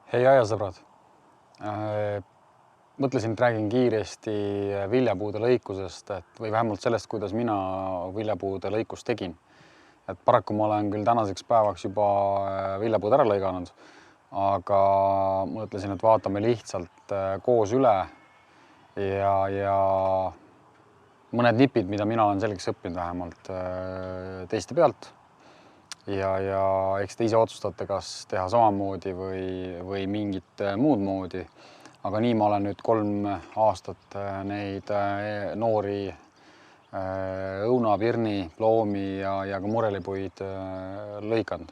Hei ajasõbrad! Mõtlesin, et räägin kiiresti viljapuude lõikusest, või vähemalt sellest, kuidas mina viljapuude lõikust tegin. Paraku ma olen küll tänaseks päevaks juba viljapuud ära lõiganud, aga mõtlesin, et vaatame lihtsalt koos üle ja mõned nipid, mida mina olen selgeks õppinud vähemalt teiste pealt. Ja eks te ise otsustate, kas teha samamoodi või mingit muud moodi. Aga nii ma olen nüüd 3 aastat neid noori õuna, pirni, ploomi ja ka murelipuid lõikanud.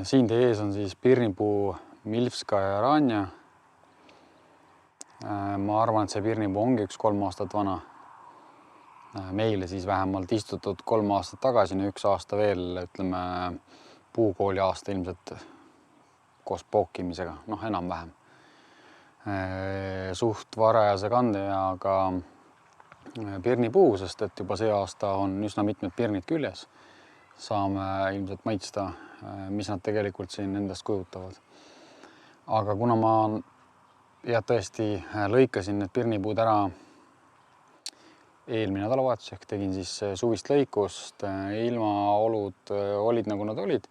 Siin teie ees on siis pirnipuu Milvskaja Ranja. Ma arvan, et see pirnipuu ongi üks 3 aastat vana. Meile siis vähemalt istutud 3 aastat tagasi, 1 aasta veel, ütleme, puukooli aasta ilmselt koos pookimisega, enam-vähem. Suht varajase kandejaga pirnipuu, sest et juba see aasta on üsna mitmed pirnid küljes. Saame ilmselt maitsta, mis nad tegelikult siin endast kujutavad. Aga kuna ma tõesti lõikasin need pirnipuud ära eelmine nädalavahetus ehk tegin siis suvist lõikust, ilmaolud olid nagu nad olid,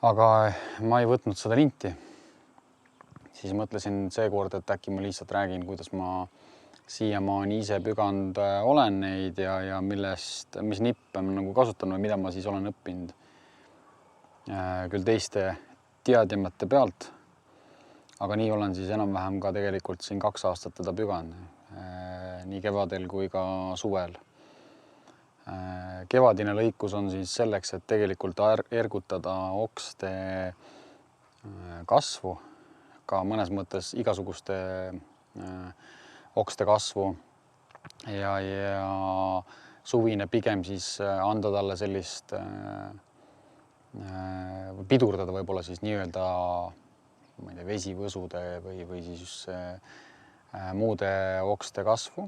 aga ma ei võtnud seda linti. Siis mõtlesin seekord, et äkki ma lihtsalt räägin, kuidas ma siiamaani ise püganud olen neid ja mis nippe ma nagu kasutan või mida ma siis olen õppinud küll teiste teadjamate pealt, aga nii olen siis enam-vähem ka tegelikult siin 2 aastat teda püganud. Nii kevadel kui ka suvel. Kevadine lõikus on siis selleks, et tegelikult ergutada okste kasvu, ka mõnes mõttes igasuguste okste kasvu ja suvine pigem siis anda talle sellist pidurdada võib-olla siis nii-öelda vesivõsude või siis muude okste kasvu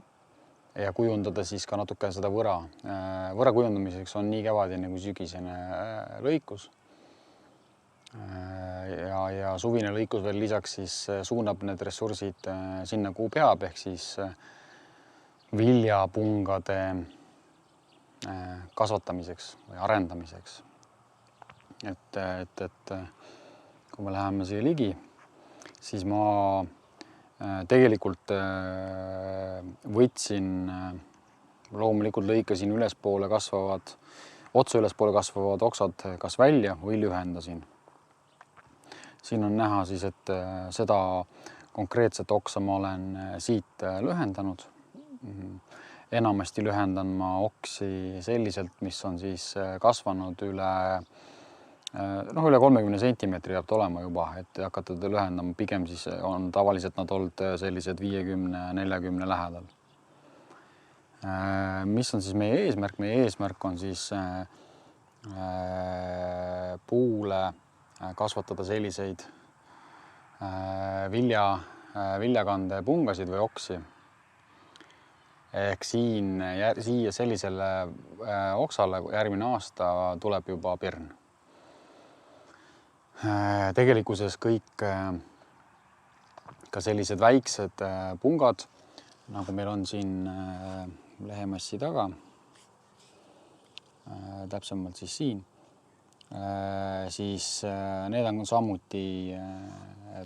ja kujundada siis ka natuke seda võra. Võra kujundamiseks on nii kevadine kui sügisene lõikus. Ja suvine lõikus veel lisaks siis suunab need ressursid sinna, kuhu peab, ehk siis viljapungade kasvatamiseks või arendamiseks. Et kui me läheme siia ligi, siis ma tegelikult võtsin, loomulikult lõikasin otse ülespoole kasvavad oksad kas välja või lühendasin. Siin on näha siis, et seda konkreetset oksa ma olen siit lühendanud. Enamasti lühendan ma oksi selliselt, mis on siis kasvanud üle 30 sentimeetri peab olema juba, et hakata teda lühendama. Pigem siis on tavaliselt nad olnud sellised 50-40 lähedal. Mis on siis meie eesmärk? Meie eesmärk on siis puule kasvatada selliseid viljakande pungasid või oksi. Ehk siia sellisele oksale järgmine aasta tuleb juba pirn. Tegelikkuses kõik ka sellised väiksed pungad, nagu meil on siin lehemassi taga, täpsemalt siis siin, siis need on samuti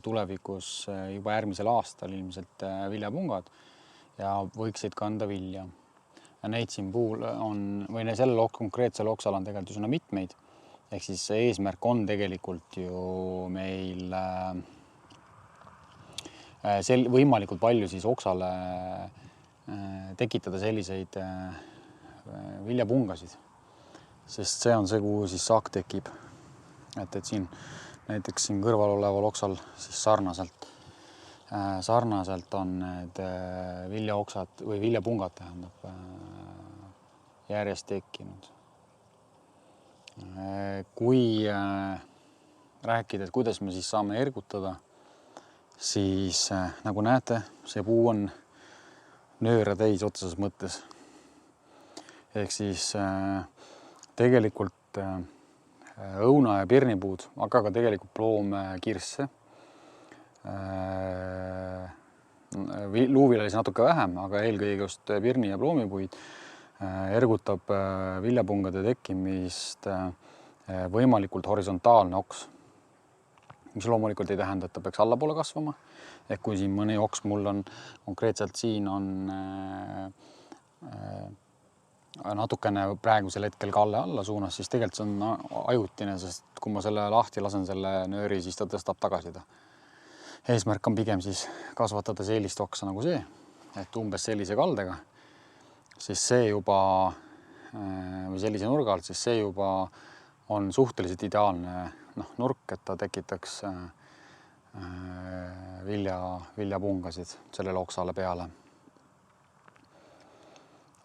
tulevikus juba järgmisel aastal ilmselt viljapungad ja võiksid kanda vilja. Ja neid siin puhul on, või sellel konkreetsel oksal on tegelikult üsna mitmeid. Ehk siis eesmärk on tegelikult ju meil võimalikult palju siis oksale tekitada selliseid viljapungasid, sest see on see, kuhu siis saak tekib. Et siin näiteks siin kõrval oleval oksal siis sarnaselt on need viljaoksad või viljapungad tähendab järjest tekkinud. Kui rääkida, et kuidas me siis saame ergutada, siis nagu näete, see puu on nööre täis otseses mõttes. Ehk siis tegelikult õuna ja pirnipuud, aga ka tegelikult ploomkirsse. Luuviljalisi natuke vähem, aga eelkõige just pirni ja ploomipuid ergutab viljapungade tekkimist võimalikult horisontaalne oks, mis loomulikult ei tähenda, et ta peaks allapoole kasvama. Ehk kui siin mõni oks mul on konkreetselt siin on natukene praegusel hetkel kalle alla suunas, siis tegelikult see on ajutine, sest kui ma selle lahti lasen selle nööri, siis ta tõstab tagasi ta. Eesmärk on pigem siis kasvatada sellist oksa nagu see, et umbes sellise kaldega, siis see juba või sellise nurga alt, siis see juba on suhteliselt ideaalne nurk, et ta tekitaks viljapungasid sellele oksale peale.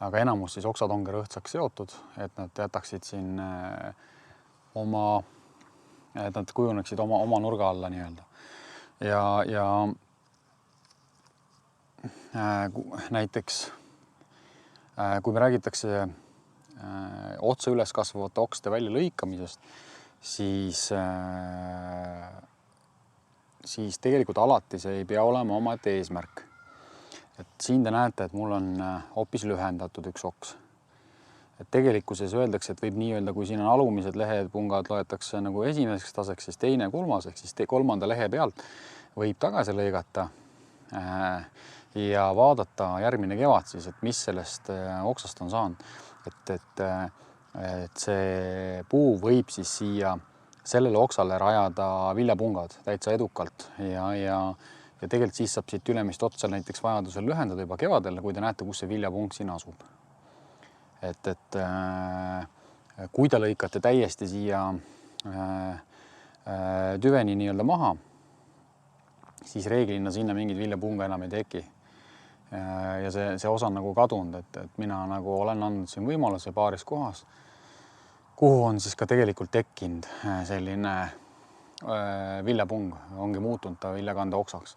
Aga enamus siis oksad ongi rõhtsaks seotud, et nad jätaksid siin et nad kujuneksid oma nurga alla nii-öelda. Ja näiteks kui me räägitakse otse üles kasvavate okste välja lõikamisest, siis tegelikult alati see ei pea olema omaette eesmärk. Et siin te näete, et mul on hoopis lühendatud üks oks. Et tegelikkuses öeldakse, et võib nii öelda, kui siin on alumised lehepungad loetakse nagu esimeseks taseks, siis teine, kolmas, ehk siis kolmanda lehe pealt võib tagasi lõigata ja vaadata järgmine kevad siis, et mis sellest oksast on saanud. Et see puu võib siis siia sellele oksale rajada viljapungad täitsa edukalt ja tegelikult siis saab siit ülemist otsa näiteks vajadusel lühendada juba kevadel, kui te näete, kus see viljapung siin asub. Et kui te lõikate täiesti siia tüveni nii-öelda maha, siis reeglina sinna mingid viljapunga enam ei teki. Ja see osa on nagu kadunud, et mina nagu olen andnud siin võimaluse paaris kohas, kuhu on siis ka tegelikult tekkinud selline viljapung, ongi muutunud ta viljakande oksaks,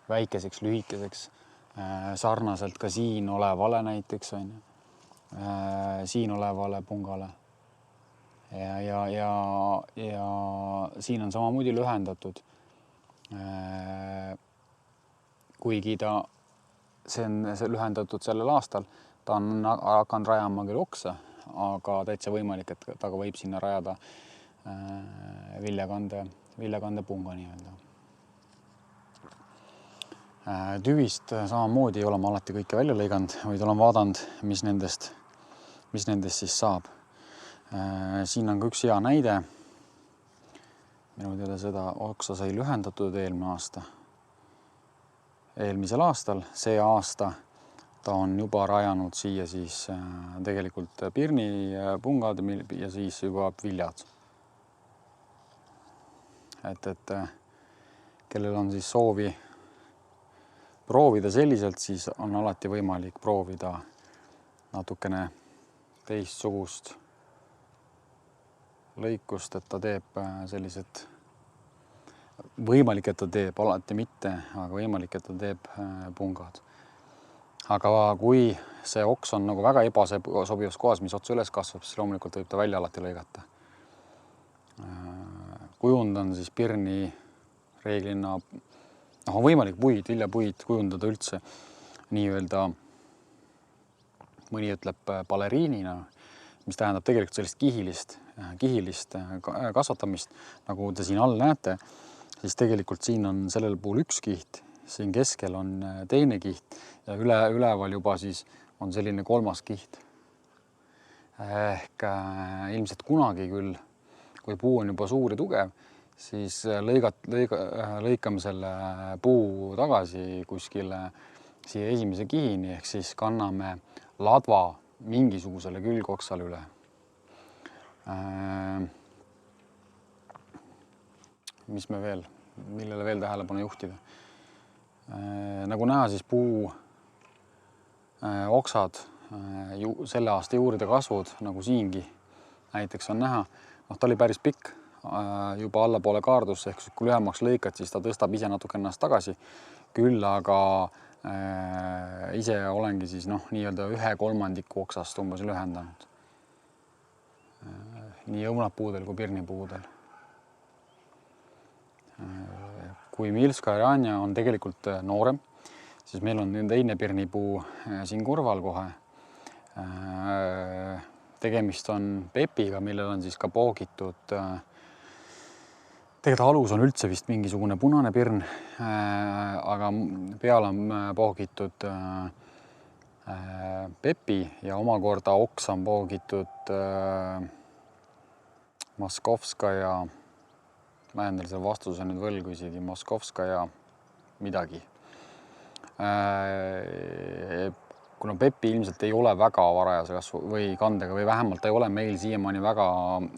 väikeseks, lühikeseks, sarnaselt ka siin olevale näiteks, siin olevale pungale. Ja siin on samamoodi lühendatud, kuigi see on lühendatud sellel aastal, ta on hakanud rajama küll oksa, aga täitsa võimalik, et ta võib sinna rajada viljakande punga nii-öelda. Tüvist samamoodi ei ole ma alati kõike välja lõiganud, vaid olen vaadanud, mis nendest siis saab. Siin on ka üks hea näide. Minu teada seda oksa sai lühendatud eelmisel aastal. See aasta ta on juba rajanud siia siis tegelikult pirnipungad ja siis juba viljad. Et kellel on siis soovi proovida selliselt, siis on alati võimalik proovida natukene teistsugust lõikust, et ta teeb sellised, võimalik, et ta teeb, alati mitte, aga võimalik, et ta teeb pungad. Aga kui see oks on nagu väga ebasobivas kohas, mis otsa üles kasvab, siis loomulikult võib ta välja alati lõigata. Kujundan siis pirni reeglina, on võimalik viljapuid kujundada üldse nii-öelda, mõni ütleb baleriinina, mis tähendab tegelikult sellist kihilist kasvatamist, nagu te siin all näete, siis tegelikult siin on sellel puhul üks kiht, siin keskel on teine kiht ja üleval juba siis on selline kolmas kiht. Ehk ilmselt kunagi küll, kui puu on juba suur ja tugev, siis lõikame selle puu tagasi kuskile siia esimese kihini, ehk siis kanname ladva mingisugusele külgoksale üle. Millele veel tähelepanu juhtida? Nagu näha, siis puu oksad, selle aasta juuride kasvud, nagu siingi näiteks on näha, ta oli päris pikk, juba allapoole kaardus, ehk kui lühemaks lõikad, siis ta tõstab ise natuke ennast tagasi, küll aga ise olengi siis nii-öelda 1/3 oksast umbes lühendanud. nii õunapuudel kui pirnipuudel. Kui Milska Ranja on tegelikult noorem, siis meil on teine pirnipuu siin kõrval kohe. Tegemist on Pepiga, millel on siis ka poogitud. Tegelikult alus on üldse vist mingisugune punane pirn, aga peal on poogitud Pepi ja omakorda oks on poogitud Moskovskaja, ma jään selle vastuse nüüd võlgu isegi, Moskovskaja midagi. Kuna Pepi ilmselt ei ole väga varajase kasvu või kandega või vähemalt ei ole meil siiamaani väga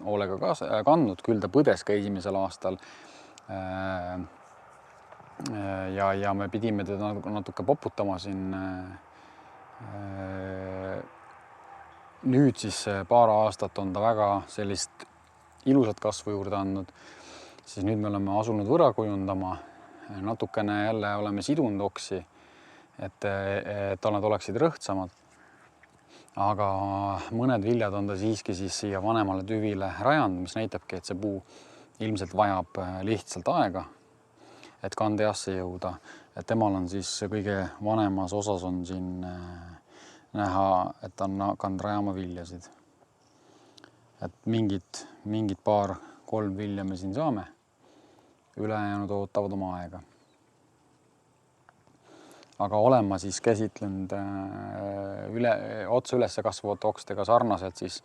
hoolega kandnud, küll ta põdes ka esimesel aastal. Ja me pidime teda natuke poputama siin. Nüüd siis paar aastat on ta väga sellist ilusat kasvu juurde andnud. Siis nüüd me oleme asunud võra kujundama. Natukene jälle oleme sidunud oksi, et nad oleksid rõhtsamad. Aga mõned viljad on ta siiski siis siia vanemale tüvile rajanud, mis näitabki, et see puu ilmselt vajab lihtsalt aega, et kandeasse jõuda. Et temal on siis kõige vanemas osas on siin näha, et ta on hakanud rajama viljasid. Et mingid paar-kolm vilja me siin saame. Ülejäänud ootavad oma aega. Aga olen ma siis käsitlenud otsa üles kasvavate okstega sarnaselt siis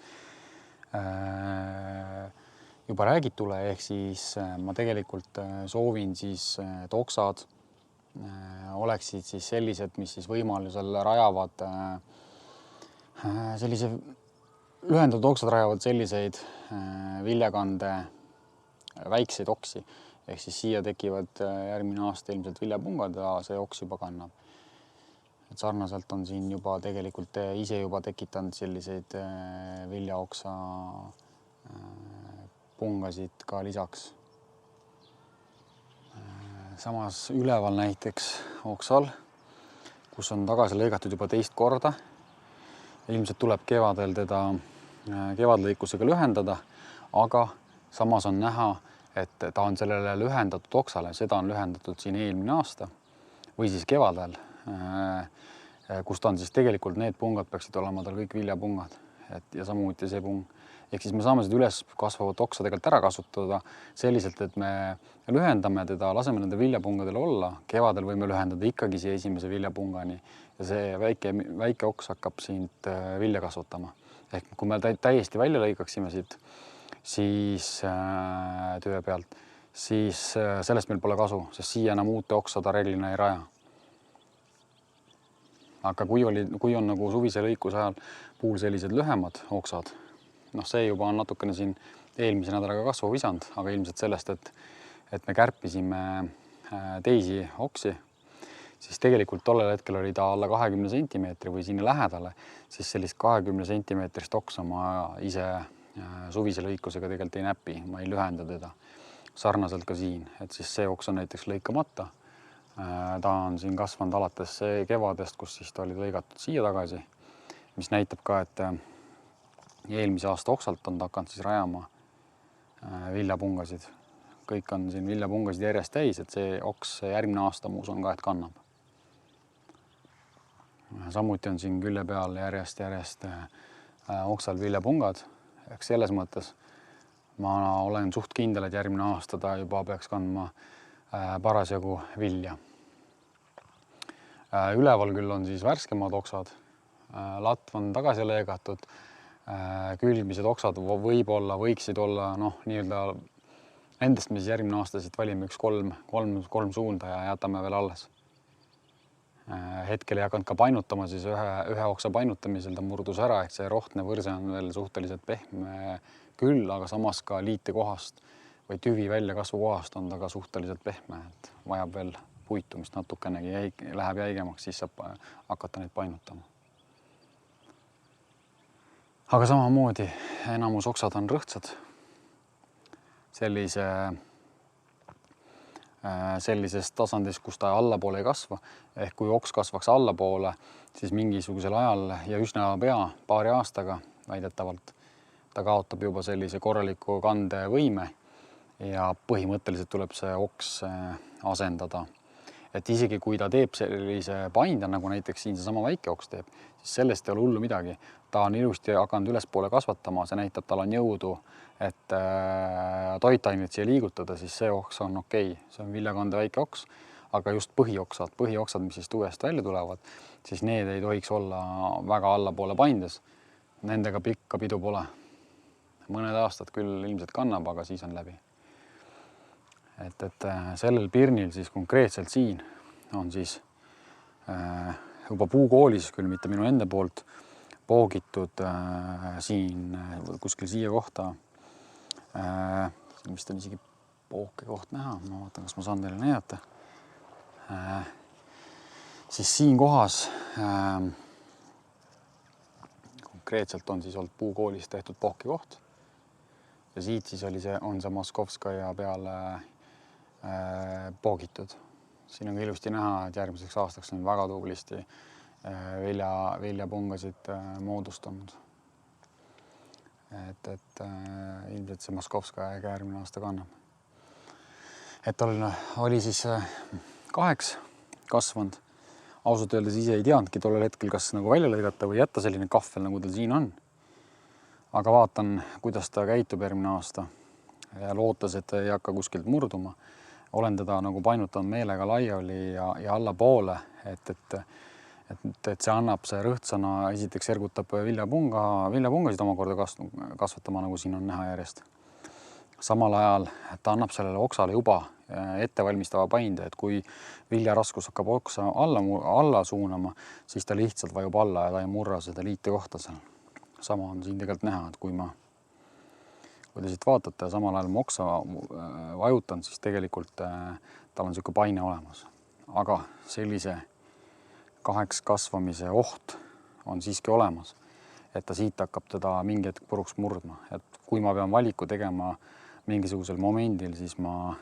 juba räägitule, ehk siis ma tegelikult soovin siis, et oksad oleksid siis sellised, mis siis võimalusel rajavad lühendatud oksad rajavad selliseid viljakande väikseid oksi, ehk siis siia tekivad järgmine aasta ilmselt viljapungad ja see oks juba kannab. Et sarnaselt on siin juba tegelikult ise juba tekitanud selliseid viljaoksa pungasid ka lisaks. Samas üleval näiteks oksal, kus on tagasi lõigatud juba teist korda. Ilmselt tuleb kevadel teda kevadlõikusega lühendada, aga samas on näha, et ta on sellele lühendatud oksale, seda on lühendatud siin eelmine aasta või siis kevadel, kus ta on siis tegelikult need pungad peaksid olema tal kõik viljapungad ja samuti see pung. Ehk siis me saame seda üles kasvavat oksa tegelikult ära kasutada selliselt, et me lühendame teda, laseme nende viljapungadele olla. Kevadel võime lühendada ikkagi siia esimese viljapungani ja see väike oks hakkab siit vilja kasvatama. Ehk kui me täiesti välja lõikaksime siit, siis töö pealt, siis sellest meil pole kasu, sest siia enam uute oksada reeglina ei raja. Aga kui on nagu suvise lõikuse ajal puul sellised lühemad oksad, see juba on natukene siin eelmise nädalaga kasvu visanud, aga ilmselt sellest, et me kärpisime teisi oksi, siis tegelikult tollel hetkel oli ta alla 20 sentimeetri või sinna lähedale, siis sellist 20 sentimeetrist oksa ma ise suvise lõikusega tegelikult ei näpi, ma ei lühenda teda. Sarnaselt ka siin, et siis see oks on näiteks lõikamata. Ta on siin kasvanud alates kevadest, kus siis ta oli lõigatud siia tagasi, mis näitab ka, et eelmise aasta oksalt on ta hakanud siis rajama viljapungasid. Kõik on siin viljapungasid järjest täis, et see oks järgmine aasta muus on ka, et kannab. Samuti on siin külje peal järjest oksal viljapungad. Ehk selles mõttes ma olen suht kindel, et järgmine aasta ta juba peaks kandma parasjagu vilja. Üleval küll on siis värskemad oksad. Latv on tagasi lõigatud. Külmised oksad võiksid olla nii-öelda nendest me siis järgmine aasta siit valime üks kolm suunda ja jätame veel alles. Hetkel ei hakanud ka painutama, siis ühe oksa painutamisel ta murdus ära, ehk see rohtne võrse on veel suhteliselt pehme küll, aga samas ka liite kohast või tüvi välja kasvu kohast on ta ka suhteliselt pehme, et vajab veel puitumist natukenegi, läheb jäigemaks, siis saab hakata neid painutama. Aga samamoodi enamus oksad on rõhtsad. Sellisest tasandist, kus ta allapoole ei kasva. Ehk kui oks kasvaks allapoole, siis mingisugusel ajal ja üsna pea paari aastaga väidetavalt ta kaotab juba sellise korraliku kandevõime ja põhimõtteliselt tuleb see oks asendada. Et isegi kui ta teeb sellise painda, nagu näiteks siin seesama väike oks teeb, siis sellest ei ole hullu midagi. Ta on ilusti hakanud ülespoole kasvatama, see näitab, tal on jõudu, et toitainet siia liigutada, siis see oks on okei. See on viljakande väike oks, aga just põhioksad, mis siis tuvest välja tulevad, siis need ei tohiks olla väga allapoole paindes. Nendega pikka pidu pole. Mõned aastad küll ilmselt kannab, aga siis on läbi. Et sellel pirnil siis konkreetselt siin on siis juba puukoolis, küll mitte minu enda poolt, poogitud siin kuskil siia kohta. Vist on isegi pooke koht näha, ma vaatan, kas ma saan teile näidata. Siis siin kohas konkreetselt on siis olnud puukoolis tehtud pooki koht ja siit siis on see Moskovskaja peale poogitud. Siin on ilusti näha, et järgmiseks aastaks on väga tublisti viljapungasid moodustunud. Et ilmselt see Moskovskaja järgmine aasta kannab. Et oli siis 8 kasvanud. Ausalt öeldes ise ei teadnudki tollel hetkel, kas nagu välja lõigata või jätta selline kahvel, nagu tal siin on. Aga vaatan, kuidas ta käitub järgmine aasta ja lootes, et ei hakka kuskilt murduma. Olen teda nagu painutanud meelega laiali ja allapoole, et see annab see rõhtsana, esiteks ergutab viljapungasid omakorda kasvatama, nagu siin on näha järjest. Samal ajal ta annab sellele oksale juba ettevalmistava painde, et kui viljaraskus hakkab oksa alla suunama, siis ta lihtsalt vajub alla ja ta ei murra seda liite kohta seal. Sama on siin tegelikult näha, et kui te siit vaatate ja samal ajal ma oksa vajutan, siis tegelikult tal on selline paine olemas. Aga sellise 8 kasvamise oht on siiski olemas, et ta siit hakkab teda mingi hetk puruks murdma. Et kui ma pean valiku tegema mingisugusel momendil, siis ma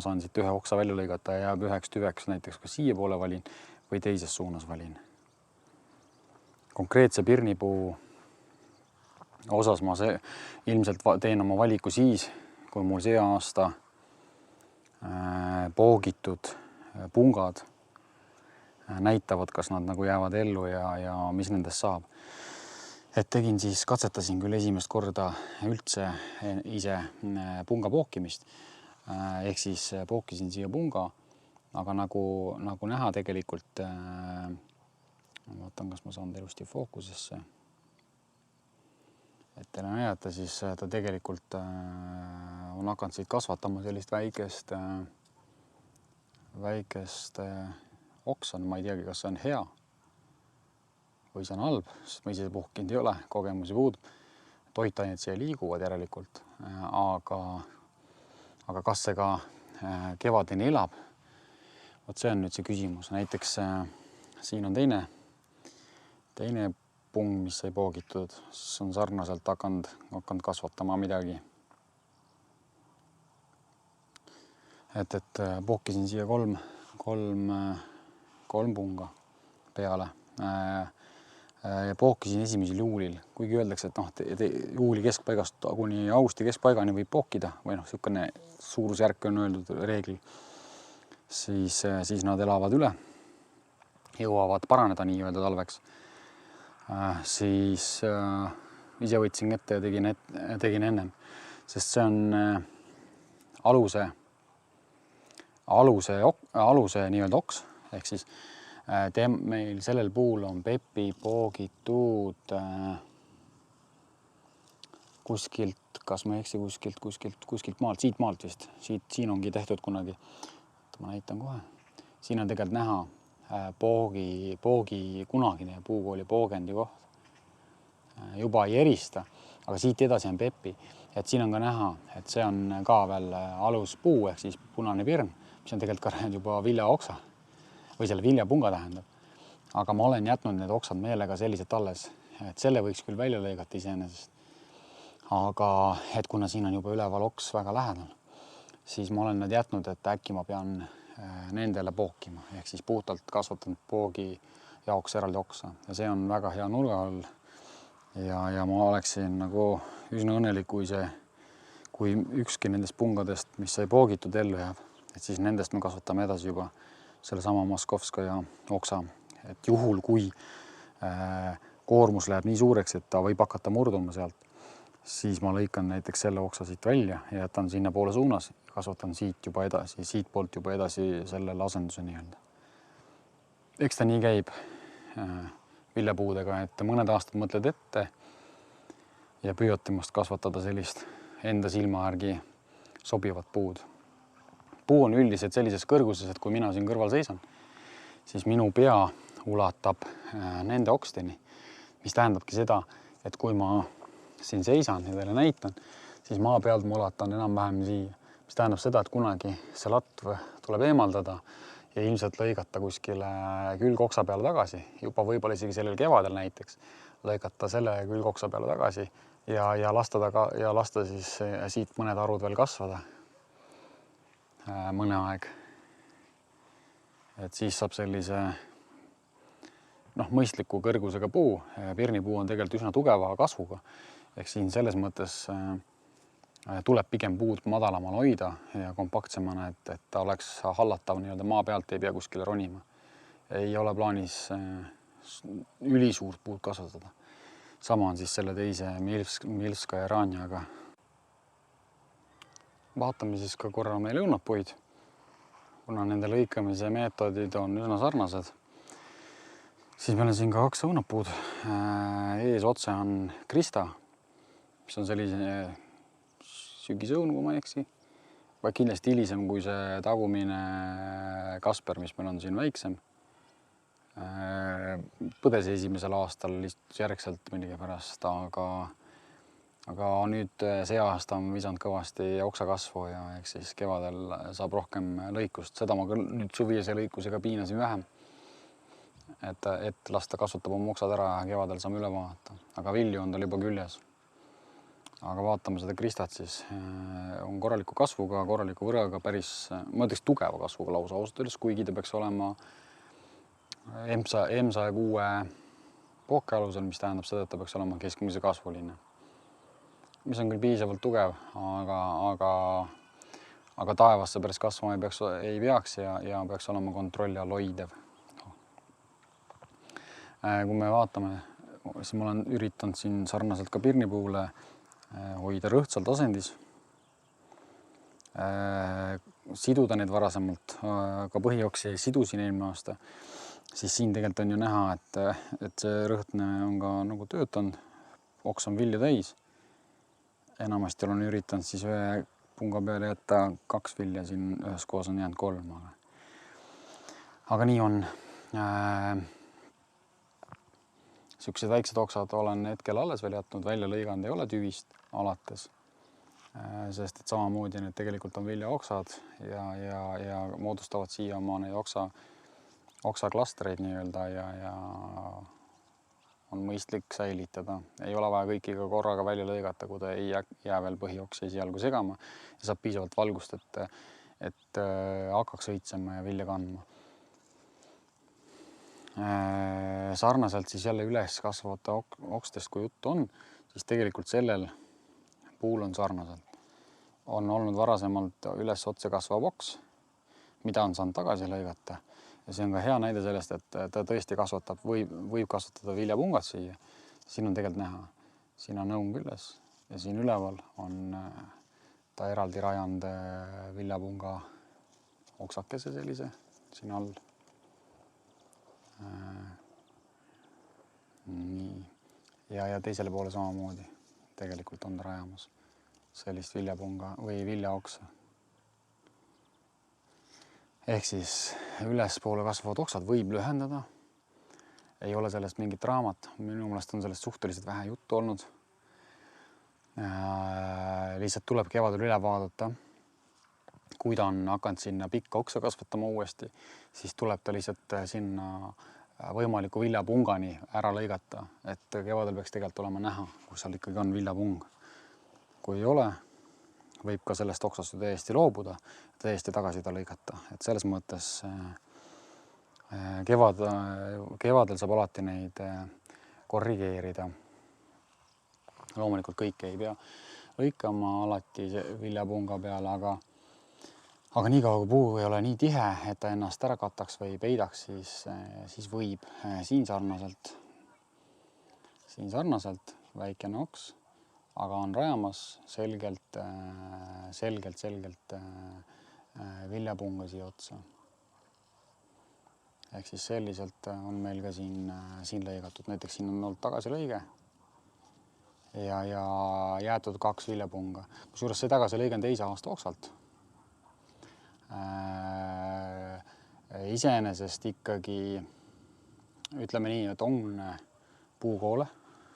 saan siit ühe oksa välja lõigata ja jääb üheks tüveks, näiteks kas siia poole valin või teises suunas valin. Konkreetse pirnipuu osas ma ilmselt teen oma valiku siis, kui mul see aasta poogitud pungad näitavad, kas nad nagu jäävad ellu ja mis nendest saab. Et katsetasin küll esimest korda üldse ise punga pookimist. Ehk siis pookisin siia punga, aga nagu näha tegelikult, ma vaatan, kas ma saan ilusti fookusesse. Et teile näidata, siis ta tegelikult on hakanud siit kasvatama sellist väikest oksa. Ma ei teagi, kas see on hea või see on halb, sest ma ise puhkinud ei ole, kogemusi puudub. Toitained siia liiguvad järelikult, aga kas see ka kevadeni elab? Vot see on nüüd see küsimus. Näiteks siin on teine pung, mis sai poogitud, siis on sarnaselt hakanud kasvatama midagi. Et pookisin siia kolm punga peale. Ja pookisin 1. juulil, kuigi öeldakse, et juuli keskpaigast kuni augusti keskpaigani võib pookida või niisugune suurusjärk on öeldud reeglil, siis nad elavad üle, jõuavad paraneda nii-öelda talveks. Siis ise võtsin ette ja tegin ennem, sest see on aluse nii-öelda oks, ehk siis meil sellel puul on Pepi poogitud kuskilt, kas ma ei eksi, kuskilt maalt, siit maalt vist. Siin ongi tehtud kunagi. Ma näitan kohe. Siin on tegelikult näha poogi kunagine puukooli poogendi koht. Juba ei erista, aga siit edasi on Pepi. Et siin on ka näha, et see on ka veel aluspuu ehk siis punane pirn, mis on tegelikult ka juba viljaoksa või selle viljapunga tähendab. Aga ma olen jätnud need oksad meelega sellised alles, et selle võiks küll välja lõigata iseenesest. Aga et kuna siin on juba üleval oks väga lähedal, siis ma olen nad jätnud, et äkki ma pean nendele pookima. Ehk siis puhtalt kasvatanud poogi jaoks eraldi oksa. Ja see on väga hea nurga all. ja ma oleksin nagu üsna õnnelik, kui ükski nendest pungadest, mis sai poogitud, ellu jääb, et siis nendest me kasvatame edasi juba sellesama Moskovskaja oksa, et juhul, kui koormus läheb nii suureks, et ta võib hakata murduma sealt, siis ma lõikan näiteks selle oksa siit välja ja jätan sinna poole suunas, kasvatan siit juba edasi, siit poolt juba edasi sellele asenduse nii-öelda. Eks ta nii käib viljapuudega, et mõned aastad mõtled ette ja püüad temast kasvatada sellist enda silma järgi sobivat puud. Puu on üldiselt sellises kõrguses, et kui mina siin kõrval seisan, siis minu pea ulatab nende oksteni, mis tähendabki seda, et kui ma siin seisan ja teile näitan, siis maa pealt ma ulatan enam-vähem siia, mis tähendab seda, et kunagi see latv tuleb eemaldada ja ilmselt lõigata kuskile külgoksa peale tagasi, juba võib-olla isegi sellel kevadel näiteks, lõigata selle külgoksa peale tagasi ja lasta siis siit mõned harud veel kasvada mõne aeg. Et siis saab sellise mõistliku kõrgusega puu. Pirnipuu on tegelikult üsna tugeva kasvuga. Ehk siin selles mõttes tuleb pigem puud madalamal hoida ja kompaktsemana, et ta oleks hallatav nii-öelda maa pealt, ei pea kuskile ronima. Ei ole plaanis ülisuurt puud kasvatada. Sama on siis selle teise Milska ja Ranjaga. Vaatame siis ka korra meil õunapuid, kuna nende lõikamise meetodid on üsna sarnased. Siis meil on siin ka 2 õunapuud. Ees otse on Krista, mis on sellise sügisõun, kui ma ei eksi, või kindlasti hilisem kui see tagumine Kasper, mis meil on siin väiksem. Põdes esimesel aastal järgselt mõnigi pärast, aga nüüd see aasta on visanud kõvasti oksa kasvu ja eks siis kevadel saab rohkem lõikust. Seda ma küll nüüd suvise lõikusega piinasin vähem, et lasta kasvatab oma oksad ära ja kevadel saame üle vaadata. Aga vilju on tal juba küljes. Aga vaatame seda Kristat siis. On korraliku kasvuga, korraliku võrraga, päris, ma ütleks tugeva kasvuga lausa ausalt öeldes, kuigi ta peaks olema EMSA ja 6 pookealusel, mis tähendab seda, et ta peaks olema keskmise kasvuline. Mis on küll piisavalt tugev, aga taevasse päris kasvama ei peaks ja peaks olema kontrolli all hoidev. Kui me vaatame, siis ma olen üritanud siin sarnaselt ka pirnipuule hoida rõhtsalt asendis. Siduda neid varasemalt, ka põhioksi sidusin eelmine aasta. Siis siin tegelikult on ju näha, et see rõhtne on ka nagu töötanud, oks on vilju täis. Enamasti olen üritanud siis ühe punga peale jätta 2 vilja, siin ühes koos on jäänud 3. Aga nii on. Siuksed väiksed oksad olen hetkel alles veel jätnud, välja lõiganud ei ole tüvist alates, sest et samamoodi need tegelikult on viljaoksad ja moodustavad siiamaani oksaklastreid nii-öelda ja on mõistlik säilitada. Ei ole vaja kõiki ka korraga välja lõigata, kui ta ei jää veel põhioksi esialgu segama ja saab piisavalt valgust, et hakkaks õitsema ja vilja kandma. Sarnaselt siis jälle üles kasvavate okstest, kui juttu on, siis tegelikult sellel puul on sarnaselt. On olnud varasemalt üles otse kasvav oks, mida on saanud tagasi lõigata. Ja see on ka hea näide sellest, et ta tõesti kasvatab, võib kasvatada viljapungad siia. Siin on tegelikult näha. Siin on õun küljes ja siin üleval on ta eraldi rajanud viljapunga oksakese sellise siin all. Nii. Ja teisele poole samamoodi tegelikult on ta rajamas sellist viljapunga või viljaoksa. Ehk siis ülespoole kasvavad oksad võib lühendada. Ei ole sellest mingit raamat. Minu meelest on sellest suhteliselt vähe juttu olnud. Lihtsalt tuleb kevadel üle vaadata. Kui ta on hakanud sinna pikka oksa kasvatama uuesti, siis tuleb ta lihtsalt sinna võimaliku viljapungani ära lõigata, et kevadel peaks tegelikult olema näha, kui seal ikkagi on viljapung. Kui ei ole, võib ka sellest oksast täiesti loobuda, täiesti tagasi ta lõigata. Et selles mõttes kevadel saab alati neid korrigeerida. loomulikult kõike ei pea lõikama alati viljapunga peale, aga niikaua kui puu ei ole nii tihe, et ta ennast ära kataks või peidaks, siis võib siin sarnaselt väikene oks, aga on rajamas selgelt viljapunga siia otsa. Ehk siis selliselt on meil ka siin lõigatud. Näiteks siin on olnud tagasilõige ja jäetud 2 viljapunga. Kusjuures see tagasilõige on 2. aasta oksalt. Iseenesest ikkagi ütleme nii, et on puukoole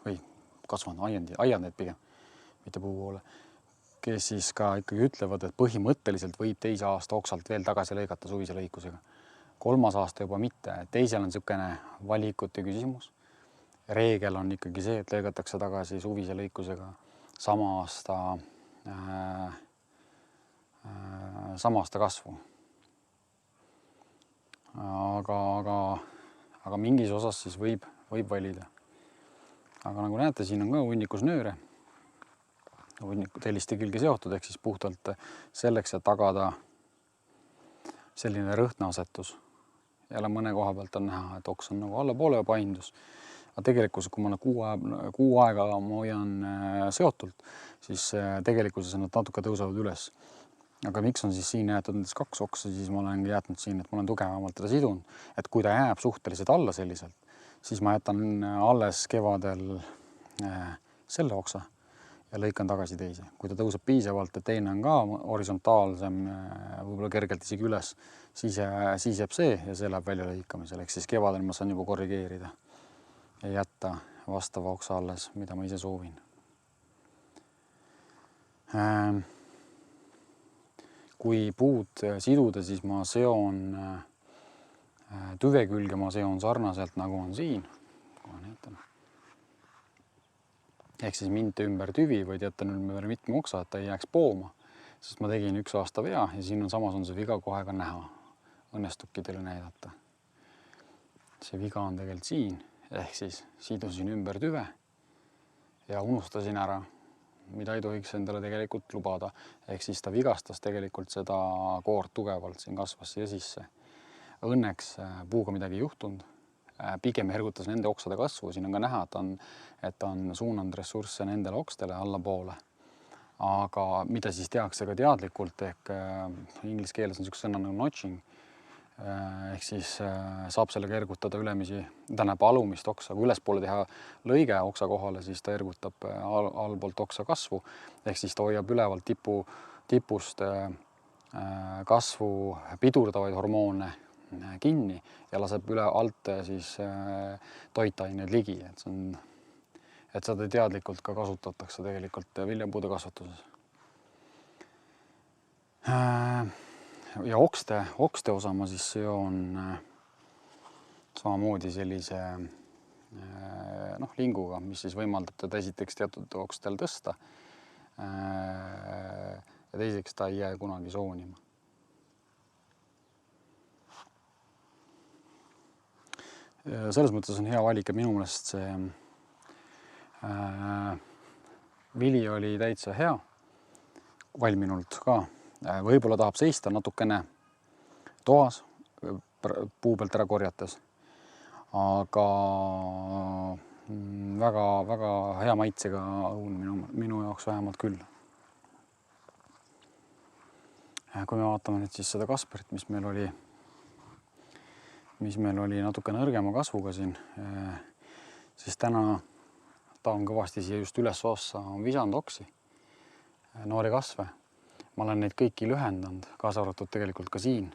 või kasvanud aiandeid pigem, mitte puukoole, kes siis ka ikkagi ütlevad, et põhimõtteliselt võib 2. aasta oksalt veel tagasi lõigata suvise lõikusega. 3. aasta juba mitte. Teisel on niisugune valikute küsimus. Reegel on ikkagi see, et lõigatakse tagasi suvise lõikusega sama aasta kasvu. Aga mingis osas siis võib valida. Aga nagu näete, siin on ka hunnikus nööre. Telliste külge seotud, ehk siis puhtalt selleks, et tagada selline rõhtnaasetus. Jälle mõne koha pealt on näha, et oks on nagu allapoole ja paindus. Aga tegelikult, kui ma kuu aega ma hoian seotult, siis tegelikkuses nad natuke tõusevad üles. Aga miks on siis siin jäetud nendes 2 oksa, siis ma olen jätnud siin, et ma olen tugevamalt teda sidunud. Et kui ta jääb suhteliselt alla selliselt, siis ma jätan alles kevadel selle oksa ja lõikan tagasi teise. Kui ta tõuseb piisavalt, et teine on ka horisontaalsem, võib-olla kergelt isegi üles, siis jääb see ja see läheb välja lõikamisel. Ehk siis kevadel ma saan juba korrigeerida ja jätta vastava oksa alles, mida ma ise soovin. Kui puud siduda, siis ma seon tüve külge, ma seon sarnaselt nagu on siin. Kohe näitan. Ehk siis mitte ümber tüvi, vaid jätan ümber mitme oksa, et ta ei jääks pooma, sest ma tegin 1 aasta vea ja siin samas on see viga kohe ka näha. Õnnestubki teile näidata. See viga on tegelikult siin, ehk siis sidusin ümber tüve ja unustasin ära, mida ei tohiks endale tegelikult lubada. Ehk siis ta vigastas tegelikult seda koort tugevalt, siin kasvas siia sisse. Õnneks puuga midagi ei juhtunud. Pigem ergutas nende oksade kasvu. Siin on ka näha, et ta on suunanud ressursse nendele okstele allapoole. Aga mida siis tehakse ka teadlikult, ehk inglise keeles on niisugune sõna nagu notching. Ehk siis saab sellega ergutada alumist oksa. Kui ülespoole teha lõige oksa kohale, siis ta ergutab allpoolt oksa kasvu. Ehk siis ta hoiab ülevalt tipust kasvu pidurdavaid hormoone kinni ja laseb üle alt siis toitaineid ligi. Et seda teadlikult ka kasutatakse tegelikult viljapuude kasvatuses. Ja okste osa ma siis seon samamoodi sellise linguga, mis siis võimaldab teda esiteks teatud okstel tõsta ja teiseks ta ei jää kunagi soonima. Selles mõttes on hea valik, et minu meelest see vili oli täitsa hea, valminult ka. Võib-olla tahab seista natukene toas, puu pealt ära korjates, aga väga hea maitsega õun minu jaoks vähemalt küll. Kui me vaatame nüüd siis seda Kasperit, mis meil oli natuke nõrgema kasvuga siin, siis täna ta on kõvasti siia just üles ossa visanud oksi, noori kasve. Ma olen neid kõiki lühendanud, kaasa arvatud tegelikult ka siin.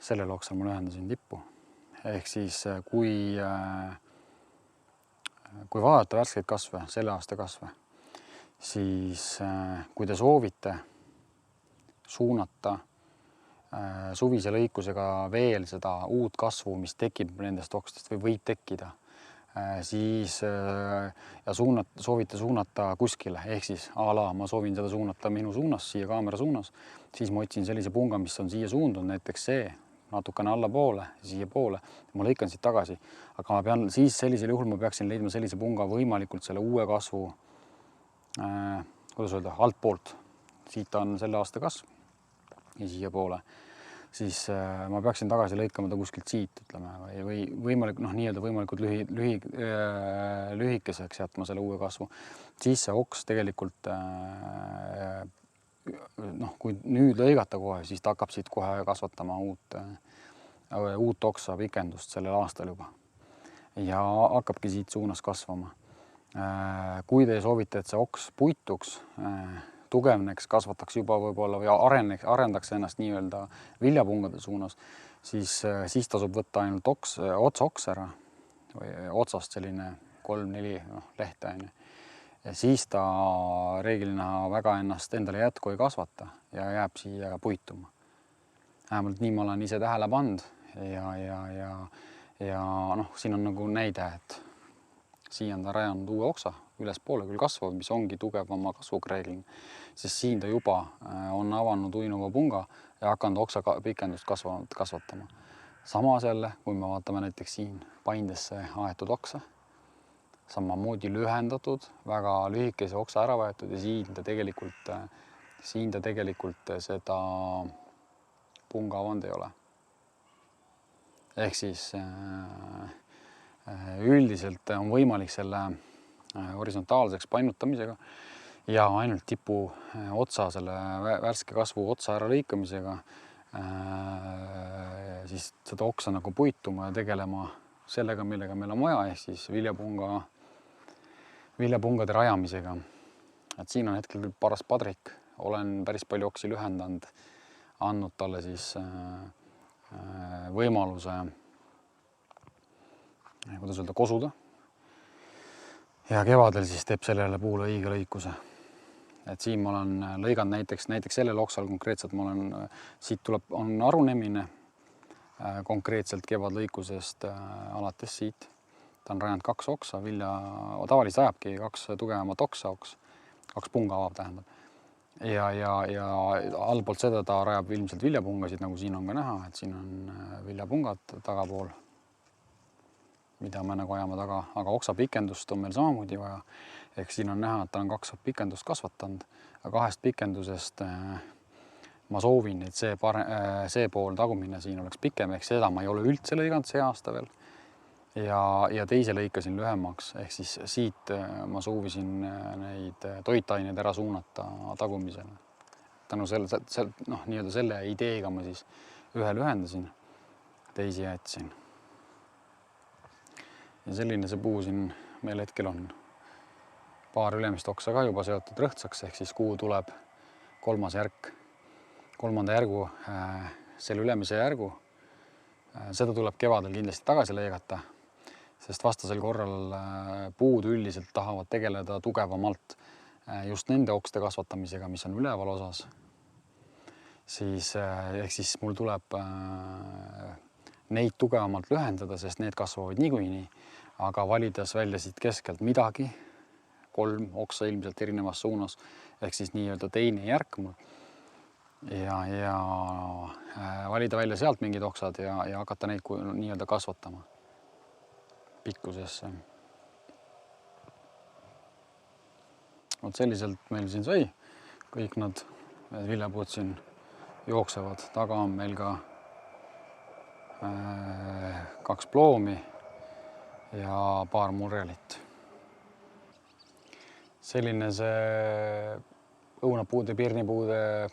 Sellel oksal ma lühendasin tippu. Ehk siis kui vaadata värskeid kasve, selle aasta kasve, siis kui te soovite suunata suvise lõikusega veel seda uut kasvu, mis tekib nendest okstest või võib tekkida, siis ja soovite suunata kuskile, ehk siis ma soovin seda suunata minu suunas, siia kaamera suunas, siis ma otsin sellise punga, mis on siia suundunud, näiteks see natukene allapoole, siia poole, ma lõikan siit tagasi, aga sellisel juhul ma peaksin leidma sellise punga võimalikult selle uue kasvu kuidas öelda, altpoolt. Siit on selle aasta kasv ja siia poole. Siis ma peaksin tagasi lõikama ta kuskilt siit, ütleme, või võimalik, nii-öelda võimalikult lühikeseks jätma selle uue kasvu. Siis see oks tegelikult, kui nüüd lõigata kohe, siis ta hakkab siit kohe kasvatama uut oksa pikendust sellel aastal juba. Ja hakkabki siit suunas kasvama. Kui te soovite, et see oks puituks, tugevneks, kasvataks juba võib-olla või arendaks ennast nii-öelda viljapungade suunas, siis tasub võtta ainult ots ära või otsast selline 3-4 lehte. Ja siis ta reeglina väga ennast endale jätku ei kasvata ja jääb siia puituma. Vähemalt nii ma olen ise tähele pannud ja siin on nagu näide, et siia on ta rajanud uue oksa ülespoole küll kasvav, mis ongi tugevama kasvuga reeglina, sest siin ta juba on avanud uinuva punga ja hakanud oksa pikendust kasvatama. Samas jälle, kui me vaatame näiteks siin Paindesse aetud oksa, samamoodi lühendatud, väga lühikese oksa ära võetud ja siin ta tegelikult seda punga avanud ei ole. Ehk siis üldiselt on võimalik selle horisontaalseks painutamisega ja ainult tipu otsa, selle värske kasvu otsa ära lõikamisega siis seda oksa nagu puituma ja tegelema sellega, millega meil on vaja, ehk siis viljapungade rajamisega. Et siin on hetkel küll paras padrik, olen päris palju oksi lühendanud, andnud talle siis võimaluse, kuidas öelda, kosuda. Ja kevadel siis teeb sellele puule õige lõikuse. Et siin ma olen lõiganud näiteks sellel oksal konkreetselt, on arunemine konkreetselt kevadlõikusest alates siit. Ta on rajanud 2 oksa, tavaliselt ajabki 2 tugevamat oksa, 2 punga avab tähendab. Ja allpoolt seda ta rajab ilmselt viljapungasid, nagu siin on ka näha, et siin on viljapungad tagapool, mida me nagu ajame taga, aga oksa pikendust on meil samamoodi vaja. Ehk siin on näha, et ta on 2 pikendust kasvatanud, aga 2 pikendusest ma soovin, et see pool tagumine siin oleks pikem, ehk seda ma ei ole üldse lõiganud see aasta veel. Ja teise lõikasin lühemaks, ehk siis siit ma soovisin neid toitaineid ära suunata tagumisele. Tänu selle ideega ma siis ühe lühendasin, teisi jätsin. Ja selline see puu siin meil hetkel on. Paar ülemist oksa ka juba seotud rõhtsaks, ehk siis kuhu tuleb 3. järk, 3. järgu, selle ülemise järgu. Seda tuleb kevadel kindlasti tagasi lõigata, sest vastasel korral puud üldiselt tahavad tegeleda tugevamalt just nende okste kasvatamisega, mis on üleval osas. Ehk siis mul tuleb neid tugevamalt lühendada, sest need kasvavad niikuinii, aga valides välja siit keskelt midagi, 3 oksa ilmselt erinevas suunas, ehk siis nii-öelda teine järk mul. Ja valida välja sealt mingid oksad ja hakata neid nii-öelda kasvatama pikkusesse. Vot selliselt meil siin sai. Kõik nad viljapuud siin jooksevad. Taga on meil ka 2 ploomi ja paar murrelit. Selline see õunapuude, pirnipuude,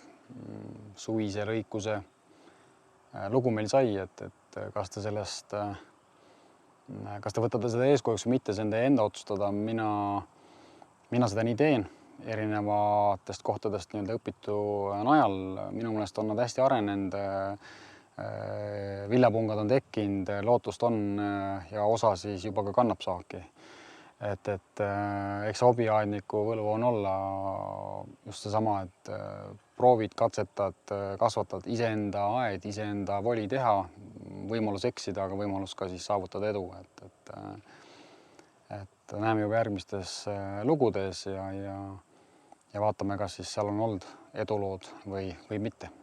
suvise lõikuse lugu meil sai, et kas te võtate seda eeskujuks või mitte, see on teie enda otsustada. Mina seda nii teen erinevatest kohtadest nii-öelda õpitu najal. Minu meelest on nad hästi arenenud, viljapungad on tekkinud, lootust on ja osa siis juba ka kannab saaki. Et eks hobiaedniku võlu on olla just seesama, et proovid, katsetad, kasvatad iseenda aed, iseenda voli teha, võimalus eksida, aga võimalus ka siis saavutada edu. Et näeme juba järgmistes lugudes ja vaatame, kas siis seal on olnud edulood või mitte.